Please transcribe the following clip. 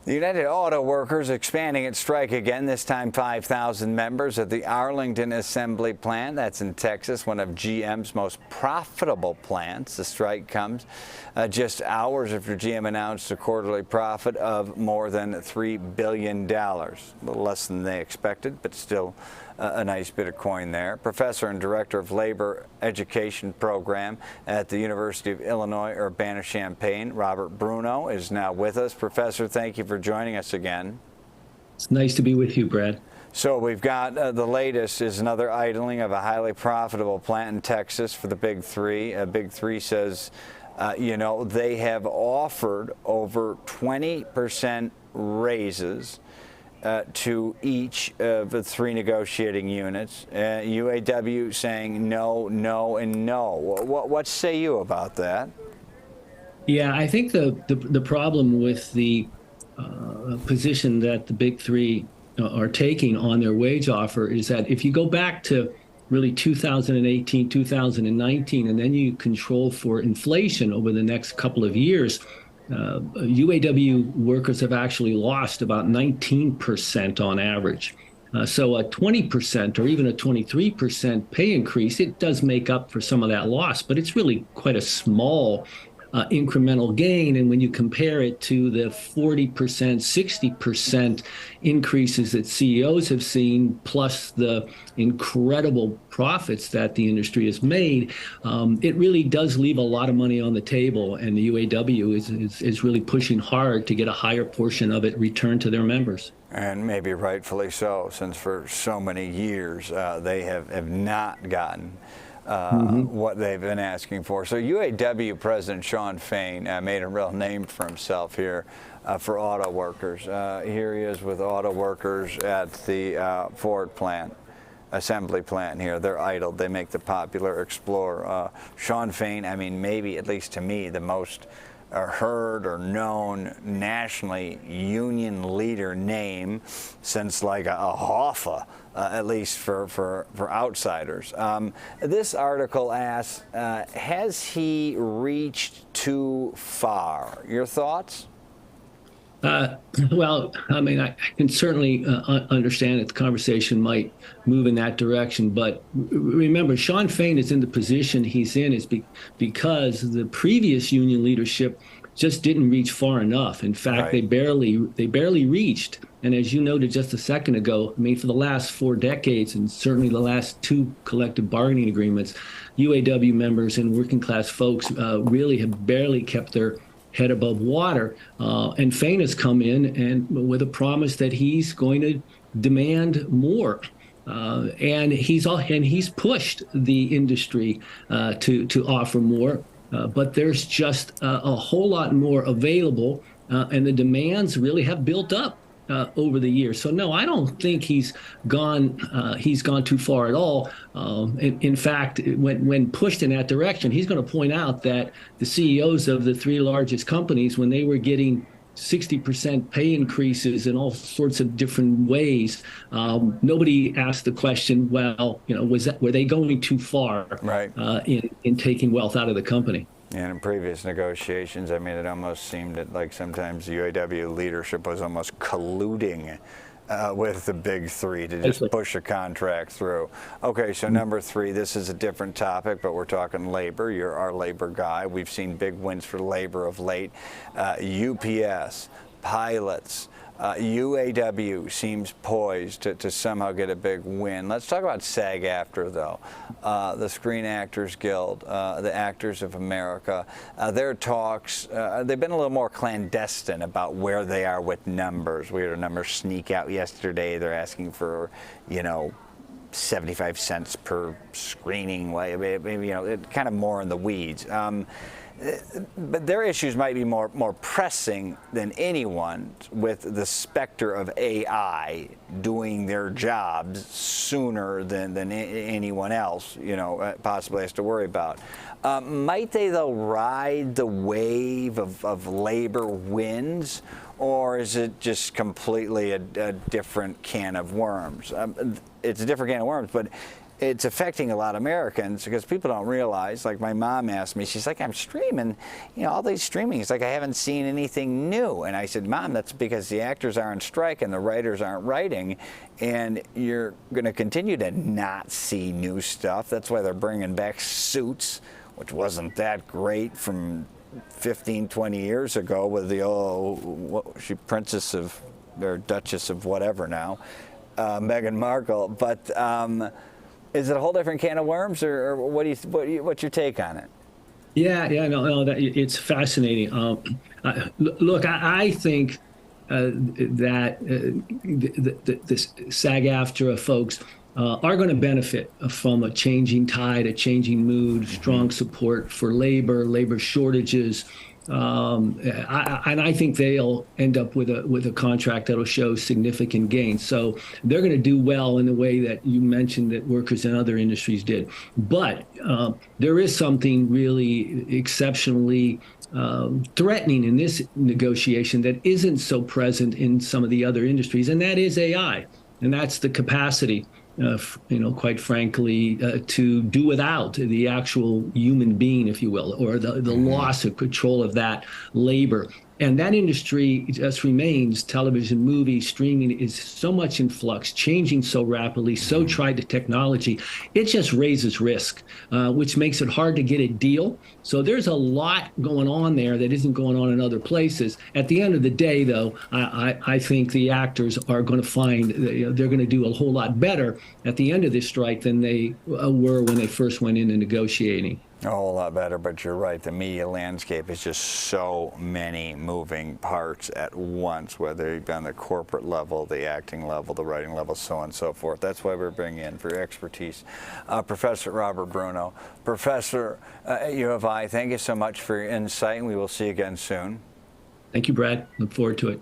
The United Auto Workers expanding its strike again, this time 5,000 members at the Arlington Assembly Plant. That's in Texas, one of GM's most profitable plants. The strike comes just hours after GM announced a quarterly profit of more than $3 billion. A little less than they expected, but still a nice bit of coin there. Professor and Director of Labor Education Program at the University of Illinois, Urbana-Champaign, Robert Bruno, is now with us. Professor, thank you for joining us again. It's nice to be with you, Brad. So we've got the latest is another idling of a highly profitable plant in Texas for the Big Three. Big Three says, they have offered over 20% raises to each of the three negotiating units. UAW saying no, no, and no. What say you about that? Yeah, I think the problem with the position that the Big Three are taking on their wage offer is that if you go back to really 2018, 2019, and then you control for inflation over the next couple of years, UAW workers have actually lost about 19% on average. So a 20% or even a 23% pay increase, it does make up for some of that loss, but it's really quite a small incremental gain. And when you compare it to the 40%, 60% increases that CEOs have seen, plus the incredible profits that the industry has made, it really does leave a lot of money on the table. And the UAW is really pushing hard to get a higher portion of it returned to their members. And maybe rightfully so, since for so many years they have not gotten what they've been asking for. So UAW President Shawn Fain made a real name for himself here for auto workers. Here he is with auto workers at the Ford plant, assembly plant here. They're idled. They make the popular Explorer. Shawn Fain, I mean, maybe, at least to me, the most heard or known nationally union leader name since like a Hoffa, at least for outsiders. This article asks, has he reached too far? Your thoughts? Well, I mean, I can certainly understand that the conversation might move in that direction. But remember, Shawn Fain is in the position he's in because the previous union leadership just didn't reach far enough. In fact, they barely reached. And as you noted just a second ago, I mean, for the last 4 decades, and certainly the last 2 collective bargaining agreements, UAW members and working class folks really have barely kept their head above water. And Fain has come in and with a promise that he's going to demand more. And he's pushed the industry to offer more. But there's just a whole lot more available, and the demands really have built up over the years. So no, I don't think he's gone too far at all. In fact, when pushed in that direction, he's going to point out that the CEOs of the 3 largest companies, when they were getting 60% pay increases in all sorts of different ways, nobody asked the question, well, were they going too far in taking wealth out of the company? And in previous negotiations, I mean, it almost seemed that like sometimes the UAW leadership was almost colluding with the Big Three to just push a contract through. Okay, so number 3, this is a different topic, but we're talking labor. You're our labor guy. We've seen big wins for labor of late. UPS, pilots, UAW seems poised to somehow get a big win. Let's talk about SAG-AFTRA, though. The Screen Actors Guild, the Actors of America, their talks, they've been a little more clandestine about where they are with numbers. We had a number sneak out yesterday. They're asking for, 75 cents per screening, maybe, kind of more in the weeds. But their issues might be more pressing than anyone, with the specter of AI doing their jobs sooner than anyone else, possibly has to worry about. Might they, though, ride the wave of labor wins, or is it just completely a different can of worms? It's a different can of worms, but it's affecting a lot of Americans because people don't realize, like my mom asked me, she's like, I'm streaming, all these streaming. It's like, I haven't seen anything new. And I said, Mom, that's because the actors are on strike and the writers aren't writing. And you're going to continue to not see new stuff. That's why they're bringing back Suits, which wasn't that great from 15, 20 years ago with the, Princess of, or Duchess of whatever now, Meghan Markle. But is it a whole different can of worms, or what's your take on it? Yeah, no, it's fascinating. Look, I think that the SAG-AFTRA folks are going to benefit from a changing tide, a changing mood, strong support for labor shortages. And I think they'll end up with a contract that'll show significant gains. So they're going to do well in the way that you mentioned that workers in other industries did. But there is something really exceptionally threatening in this negotiation that isn't so present in some of the other industries, and that is AI. And that's the capacity, quite frankly, to do without the actual human being, if you will, or the loss of control of that labor. And that industry just remains, television, movies, streaming is so much in flux, changing so rapidly, so tried to technology. It just raises risk, which makes it hard to get a deal. So there's a lot going on there that isn't going on in other places. At the end of the day, though, I think the actors are going to find they're going to do a whole lot better at the end of this strike than they were when they first went into negotiating. A whole lot better, but you're right. The media landscape is just so many moving parts at once, whether it be on the corporate level, the acting level, the writing level, so on and so forth. That's why we're bringing in, for your expertise, Professor Robert Bruno. Professor at U of I, thank you so much for your insight, and we will see you again soon. Thank you, Brad. Look forward to it.